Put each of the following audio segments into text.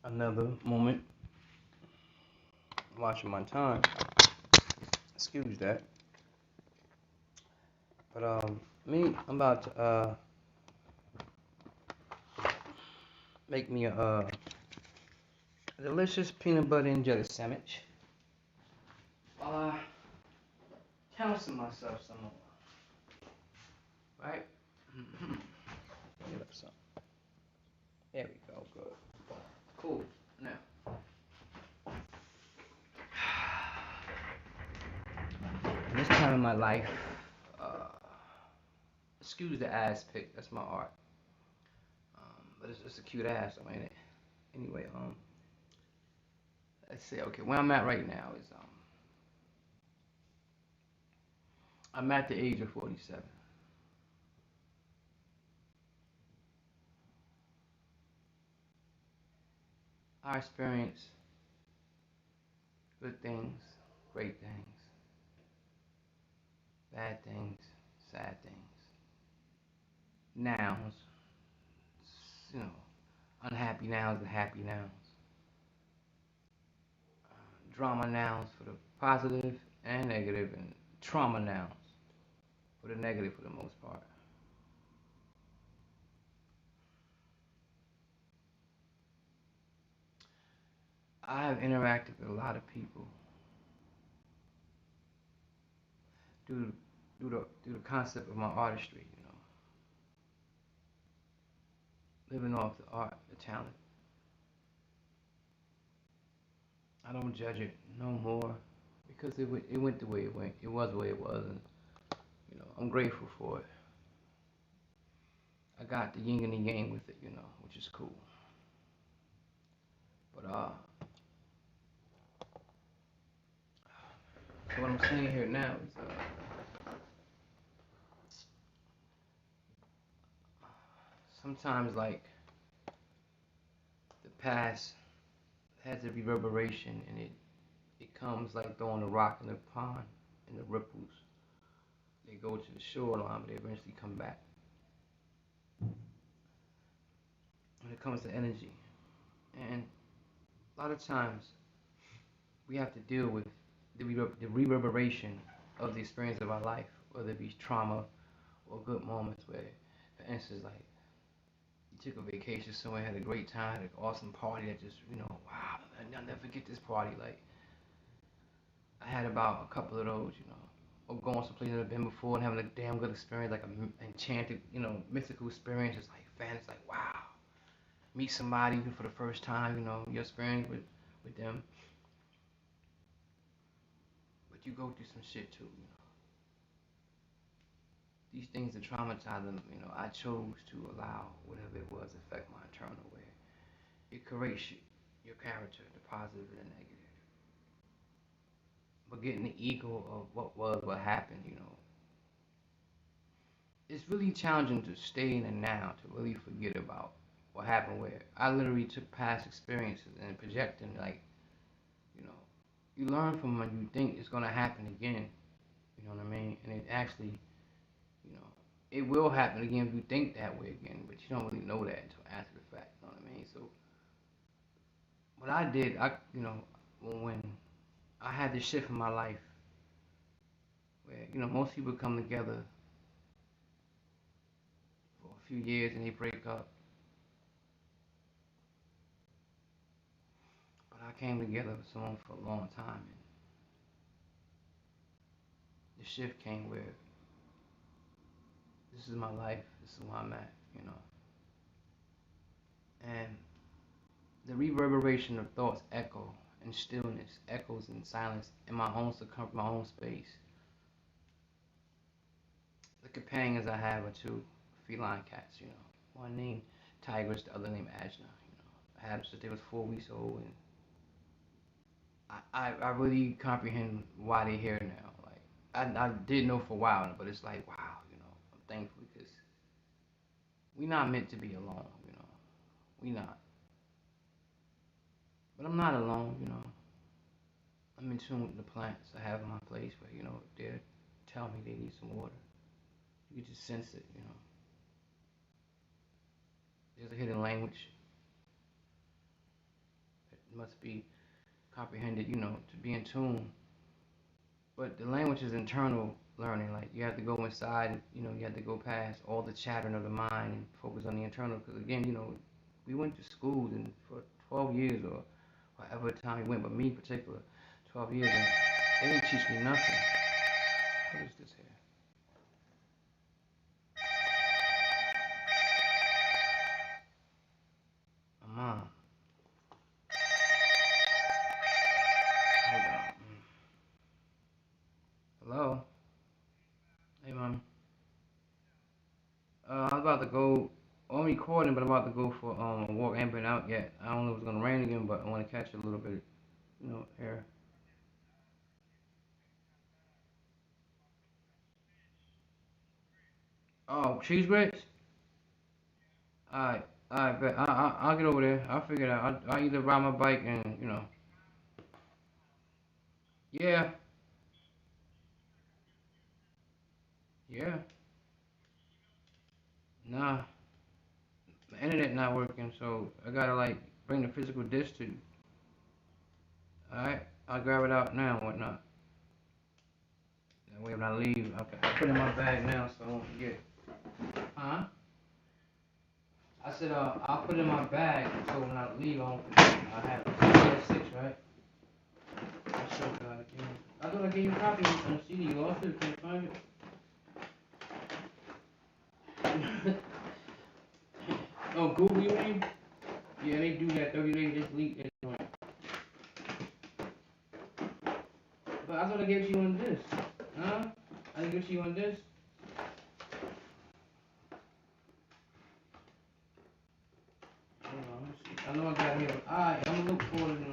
another moment watching my time. Excuse that. But I'm about to make me a delicious peanut butter and jelly sandwich while I counsel myself some more. Right? Get up some. There we go. Good. Cool. Now, this time in my life, uh, excuse the ass pic. That's my art. But it's a cute ass. I mean, anyway. Let's see. Okay, where I'm at right now is I'm at the age of 47. I experience good things, great things, bad things, sad things, nouns, you know, unhappy nouns and happy nouns, drama nouns for the positive and negative, and trauma nouns for the negative for the most part. I have interacted with a lot of people due due to the concept of my artistry, living off the art, the talent. I don't judge it no more because it went the way it went. It was the way it was, and I'm grateful for it. I got the yin and the yang with it, which is cool. But so what I'm saying here now is sometimes like the past has a reverberation, and it comes like throwing a rock in the pond, and the ripples they go to the shoreline, but they eventually come back. When it comes to energy, and a lot of times we have to deal with the reverberation of the experience of our life, whether it be trauma or good moments where, for instance, like you took a vacation somewhere, had a great time, had an awesome party that just, wow, I'll never forget this party. Like, I had about a couple of those, or going someplace I've never been before and having a damn good experience, like an enchanted, mythical experience. It's like, it's like, wow, meet somebody even for the first time, your experience with them. But you go through some shit too. These things that traumatize them, I chose to allow whatever it was affect my internal way. It creates your character, the positive and the negative. But getting the ego of what was, what happened, it's really challenging to stay in the now, to really forget about what happened where I literally took past experiences and projecting like, you know, you learn from when you think it's gonna happen again, you know what I mean? And it actually, you know, it will happen again if you think that way again, but you don't really know that until after the fact, you know what I mean? So what I did, when I had this shift in my life where, most people come together for a few years and they break up. But I came together with someone for a long time, and the shift came where this is my life, this is where I'm at. And the reverberation of thoughts echo in stillness, echoes in silence, in my own circumference, my own space. The companions I have are two feline cats. One named Tigress, the other named Ajna. I had them since they was 4 weeks old, and I really comprehend why they're here now. Like I did know for a while, but it's like wow, I'm thankful because we not meant to be alone. We not. But I'm not alone. I'm in tune with the plants I have in my place where, they tell me they need some water. You can just sense it. There's a hidden language. must be comprehended, to be in tune. But the language is internal learning. Like you have to go inside, and, you have to go past all the chattering of the mind and focus on the internal. Because again, we went to school and for 12 years or whatever time we went, but me in particular, 12 years, and they didn't teach me nothing. What is this here? My mom. Hold on. Hello? Hey, mom. I was about to go. I'm recording, but I'm about to go for a walk. I ain't been out yet. I don't know if it's gonna rain again, but I want to catch a little bit, air. Oh, cheese grits? Alright, alright, bet. I'll get over there. I'll figure it out. I'll either ride my bike and, yeah, yeah. Nah, my internet not working, so I gotta like bring the physical disc to you. Alright, I'll grab it out now and whatnot. That way when I leave, I put it in my bag now so I won't forget. Huh? I said, I'll put it in my bag so when I leave, I won't forget. I have it. 6, right? I'll show you again. I thought I gave you a copy on the CD. You lost it? Can't find it? Oh, Google, you mean? Yeah, they do that 30 days, just delete it. But I thought I gave you on this. Huh? I didn't give you on this? Hold on, let's see. I know I got it here. Alright, I'm gonna look for it in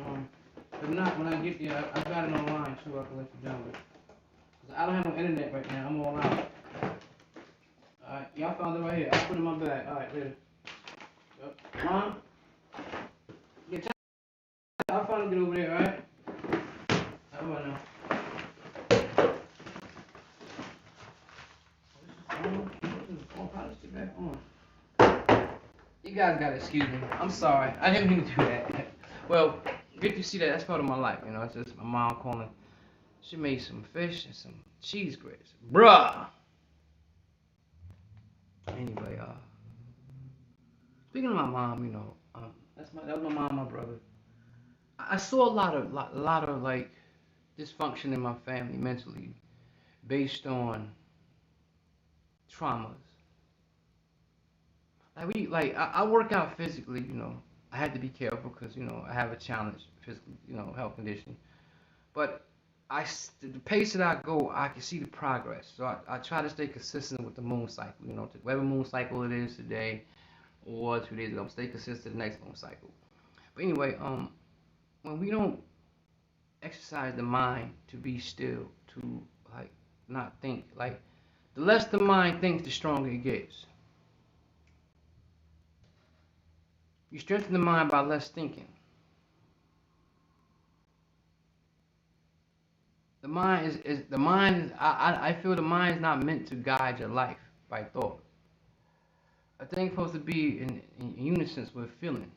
if not, when I get there, I got it online too. I can let you download it. Cause I don't have no internet right now. I'm all out. Alright, y'all found it right here. I'll put it in my bag. Alright, later. Yep. Mom? Yeah, I'll finally get over there, alright? How about now? Back on. You guys gotta excuse me. I'm sorry. I didn't mean to do that. Well, good to see that. That's part of my life, It's just my mom calling. She made some fish and some cheese grits. Bruh! Anyway, speaking of my mom, that was my mom, my brother. I saw a lot of like dysfunction in my family mentally, based on traumas. I work out physically, I had to be careful because I have a challenge physically, health condition. But the pace that I go, I can see the progress. So I try to stay consistent with the moon cycle. Whatever moon cycle it is today or 2 days ago, I'm stay consistent the next moon cycle. But anyway, when we don't exercise the mind to be still, to like not think, like the less the mind thinks, the stronger it gets. You strengthen the mind by less thinking. The mind is the mind. I feel the mind is not meant to guide your life by thought. I think it's supposed to be in unison with feeling.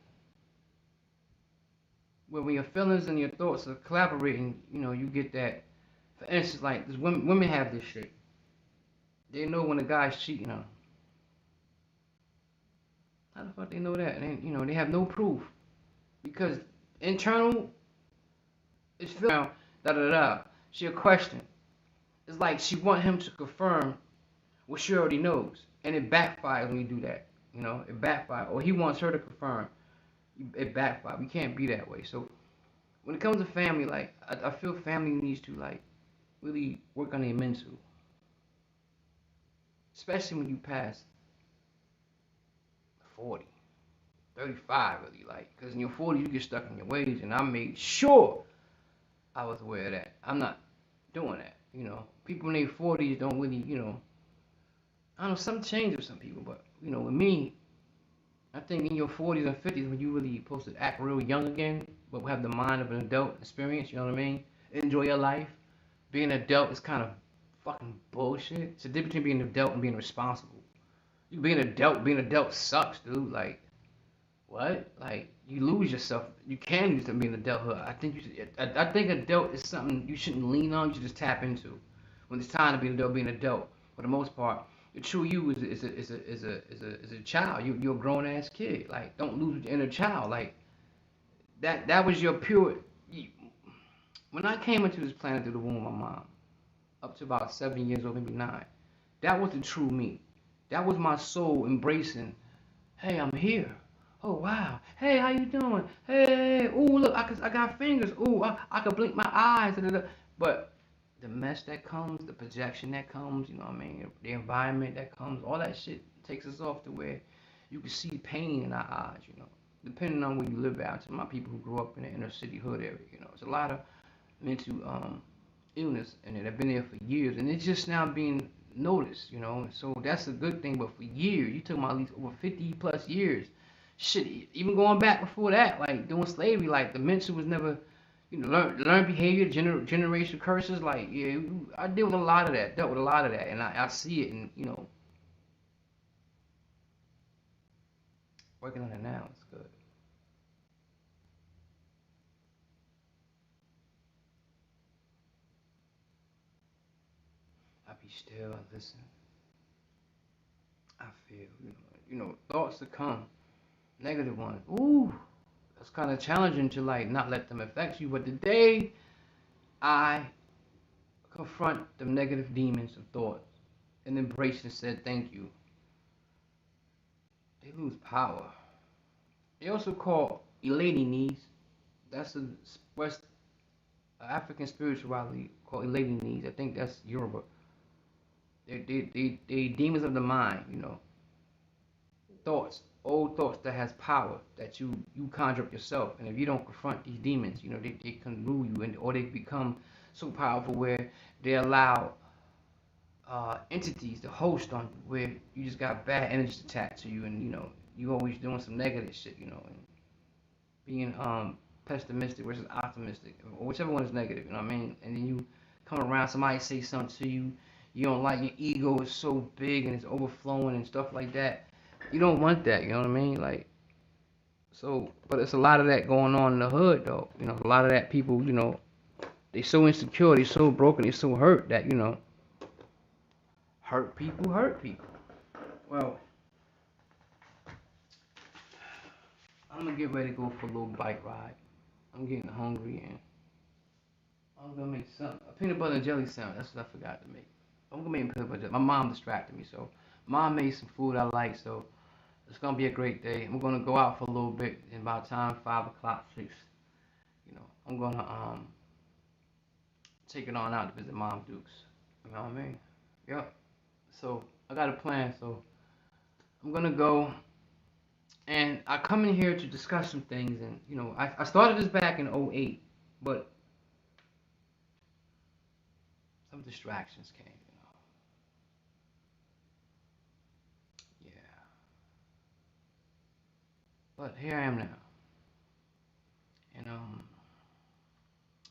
Where when your feelings and your thoughts are collaborating, you get that. For instance, like this women have this shit. They know when a guy's cheating on them. How the fuck they know that? And they have no proof because internal is feeling da da da. She a question. It's like she want him to confirm what she already knows, and it backfires when you do that. It backfires. Or he wants her to confirm. It backfires. We can't be that way. So when it comes to family, like I feel family needs to like really work on their mental, especially when you pass 40, 35, really, like, because in your 40s you get stuck in your ways, and I made sure I was aware of that. I'm not doing that. People in their 40s don't really, I don't know, some change with some people, but with me, I think in your 40s and 50s when you really supposed to act real young again, but have the mind of an adult experience, you know what I mean? Enjoy your life. Being an adult is kind of fucking bullshit. It's the difference between being an adult and being responsible. Being an adult sucks, dude. Like, what? Like you lose yourself. You can use to be in adulthood. I think adult is something you shouldn't lean on. You should just tap into when it's time to be an adult. Be an adult for the most part. The true you is a child. You're a grown ass kid. Like don't lose your inner child. Like that was your pure. You, when I came into this planet through the womb of my mom, up to about 7 years old, maybe 9, that was the true me. That was my soul embracing. Hey, I'm here. Oh wow. Hey, how you doing? Hey, ooh, look, I got fingers. Ooh, I could blink my eyes. Da, da, da. But the mess that comes, the projection that comes, you know what I mean? The environment that comes, all that shit takes us off to where you can see pain in our eyes, you know. Depending on where you live at, to my people who grew up in the inner city hood area, you know, it's a lot of mental illness and it have been there for years and it's just now being noticed, you know. So that's a good thing. But for years, you took my at least over 50 plus years. Shit, even going back before that, like doing slavery, like dementia was never, you know, learn behavior, generational curses. Like, yeah, I deal with a lot of that, dealt with a lot of that, and I see it, and you know, working on it now, it's good. I be still, I listen, I feel, thoughts that come, negative ones. Ooh, it's kind of challenging to like not let them affect you. But the day I confront the negative demons of thought and embrace and said thank you, they lose power. They also call elating needs. That's a West African spirituality called elating needs. I think that's Yoruba. They demons of the mind. You know, thoughts, old thoughts that has power that you conjure up yourself. And if you don't confront these demons, you know they can rule you, and or they become so powerful where they allow entities to host on you, where you just got bad energy attached to you, and you know you always doing some negative shit, you know, and being pessimistic versus optimistic, or whichever one is negative, you know what I mean? And then you come around, somebody say something to you, you don't like, your ego is so big and it's overflowing and stuff like that. You don't want that, you know what I mean? Like, so, but it's a lot of that going on in the hood, though. You know, a lot of that people, you know, they so insecure, they so broken, they so hurt that, you know, hurt people hurt people. Well, I'm gonna get ready to go for a little bike ride. I'm getting hungry and I'm gonna make some a peanut butter and jelly sandwich. That's what I forgot to make. I'm gonna make peanut butter jelly. My mom distracted me, so mom made some food I like. So it's gonna be a great day. I'm gonna go out for a little bit in about time 5 o'clock, 6. You know, I'm gonna take it on out to visit Mom Dukes. You know what I mean? Yep. So I got a plan. So I'm gonna go and I come in here to discuss some things. And you know, I started this back in '08, but some distractions came. You know, yeah. But here I am now, and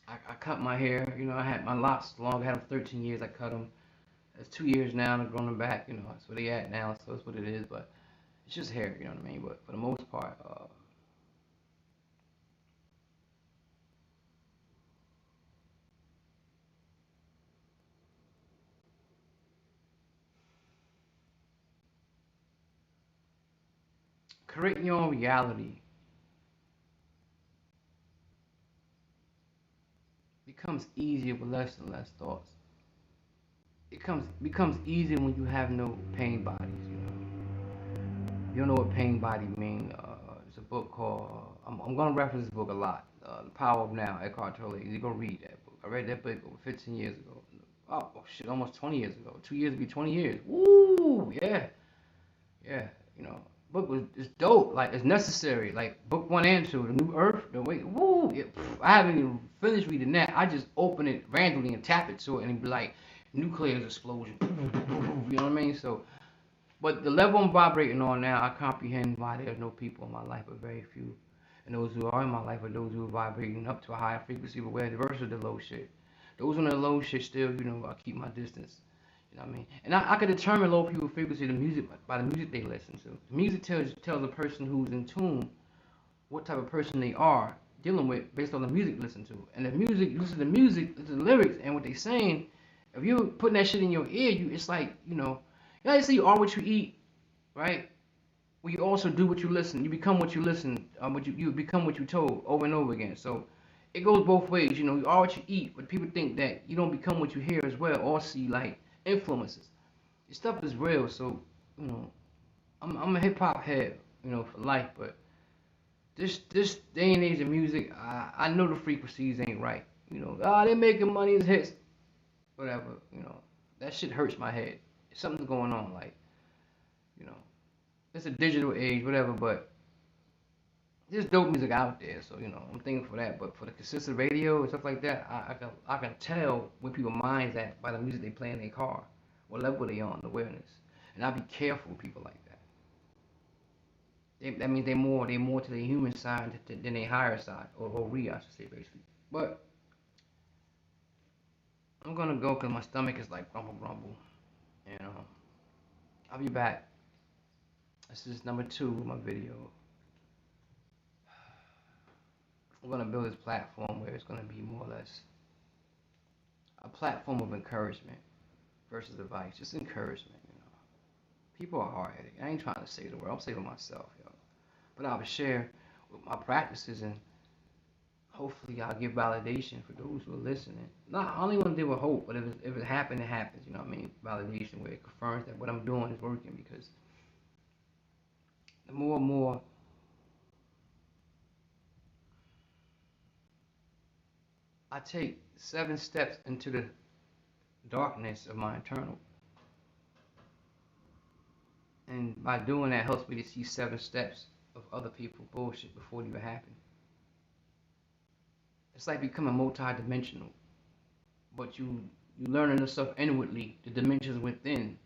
I cut my hair. You know, I had my locks long. I had them 13 years. I cut them. It's 2 years now, and I'm growing them back. You know, that's where they at now. So that's what it is. But it's just hair. You know what I mean? But for the most part, creating your own reality becomes easier with less and less thoughts. It becomes easier when you have no pain bodies. You know, you don't know what pain body mean. It's a book called. I'm gonna reference this book a lot. The Power of Now, Eckhart Tolle. You go read that book. I read that book over 15 years ago. Oh shit, almost 20 years ago. 2 years to be 20 years. Woo, yeah, yeah. You know, book was it's dope. Like it's necessary. Like book 1 and 2, The New Earth. The way, woo. Yeah, I haven't even finished reading that. I just open it randomly and tap it to it, and it be like nuclear explosion. You know what I mean? So but the level I'm vibrating on now, I comprehend why there's no people in my life, but very few. And those who are in my life are those who are vibrating up to a higher frequency, but where the versus the low shit. Those on the low shit still, you know, I keep my distance. You know what I mean? And I can determine low people frequency the music by the music they listen to. The music tells a person who's in tune what type of person they are dealing with based on the music you listen to. And the music, you listen to music, listen to the lyrics and what they saying. If you're putting that shit in your ear, it's like, they say you are what you eat, right? Well, you also do what you listen. You become what you listen. You become what you told over and over again. So it goes both ways. You are what you eat, but people think that you don't become what you hear as well, or see like influences. This stuff is real. So you know, I'm a hip hop head, for life. But this day and age of music, I know the frequencies ain't right. They making money as hits, whatever. That shit hurts my head. Something's going on. Like you know, it's a digital age, whatever. But there's dope music out there, so I'm thankful for that. But for the consistent radio and stuff like that, I can tell where people's minds at by the music they play in their car, what level they on, the awareness, and I be careful with people like that. That means they more to the human side than their higher side, or we, I should say, basically. But I'm gonna go because my stomach is like grumble grumble, and I'll be back. This is number 2 of my video. I'm gonna build this platform where it's gonna be more or less a platform of encouragement versus advice. Just encouragement. People are hard headed. I ain't trying to save the world. I'm saving myself, But I'll share with my practices, and hopefully I'll give validation for those who are listening. Not I only want to deal with hope, but if it happens, it happens. You know what I mean? Validation where it confirms that what I'm doing is working, because the more and more I take 7 steps into the darkness of my internal, and by doing that helps me to see 7 steps of other people bullshit before it even happened. It's like becoming multi-dimensional, but you learning the stuff inwardly, the dimensions within,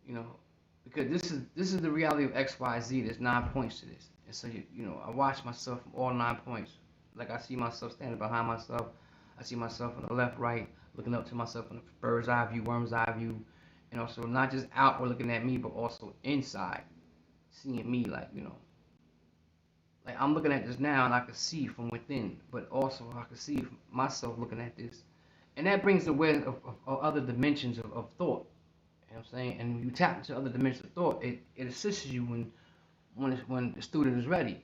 you know, because this is the reality of X, Y, Z. There's 9 points to this, and so I watch myself from all 9 points. Like I see myself standing behind myself, I see myself on the left, right, looking up to myself on the bird's eye view, worm's eye view, and also not just outward looking at me, but also inside, seeing me like I'm looking at this now and I can see from within, but also I can see myself looking at this. And that brings awareness of other dimensions of thought. You know what I'm saying? And when you tap into other dimensions of thought, it assists you when the student is ready.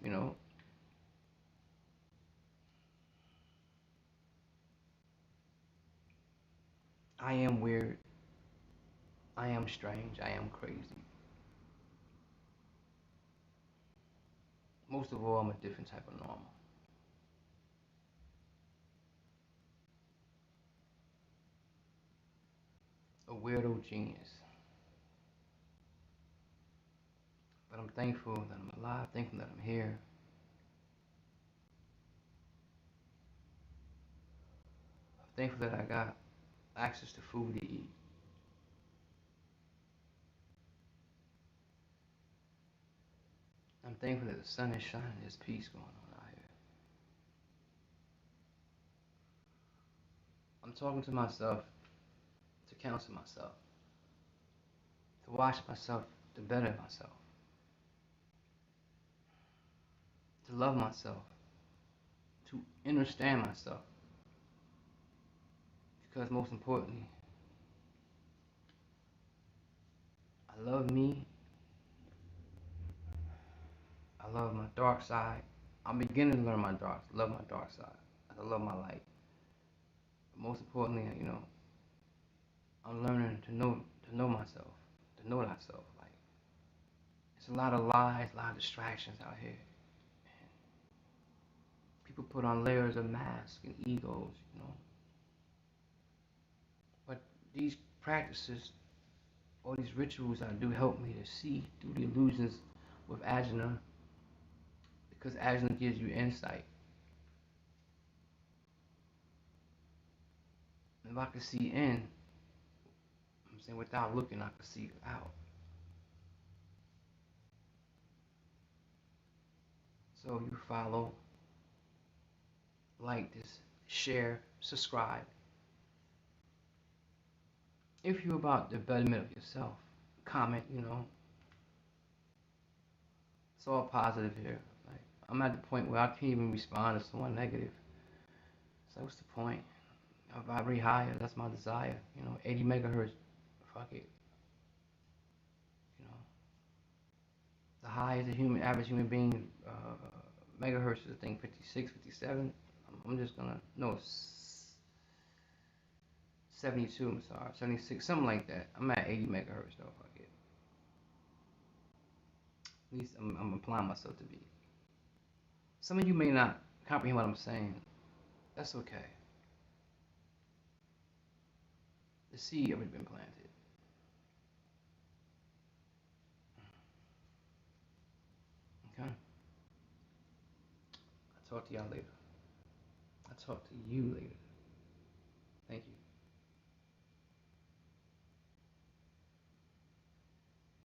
I am weird. I am strange. I am crazy. Most of all, I'm a different type of normal. A weirdo genius. But I'm thankful that I'm alive, thankful that I'm here. I'm thankful that I got access to food to eat. I'm thankful that the sun is shining, there's peace going on out here. I'm talking to myself to counsel myself, to watch myself, to better myself, to love myself, to understand myself. Because most importantly, I love me, I love my dark side. I'm beginning to learn love my dark side. I love my light. But most importantly, I'm learning to know myself, to know thyself. Like, it's a lot of lies, a lot of distractions out here. And people put on layers of masks and egos. But these practices or these rituals I do help me to see through the illusions with ajna, because ajna gives you insight. If I can see in, I'm saying without looking, I can see out. So you follow, like this, share, subscribe. If you're about the betterment of yourself, comment. It's all positive here. Like, I'm at the point where I can't even respond to someone negative. So what's the point? I vibrate higher. That's my desire. 80 megahertz. Fuck it. You know, the highest a average human being megahertz is I think 56, 57. I'm just gonna no 72. I'm sorry, 76, something like that. I'm at 80 megahertz though. Fuck it. At least I'm applying myself to be. Some of you may not comprehend what I'm saying. That's okay. The seed already been planted. Okay. I'll talk to y'all later. I'll talk to you later. Thank you.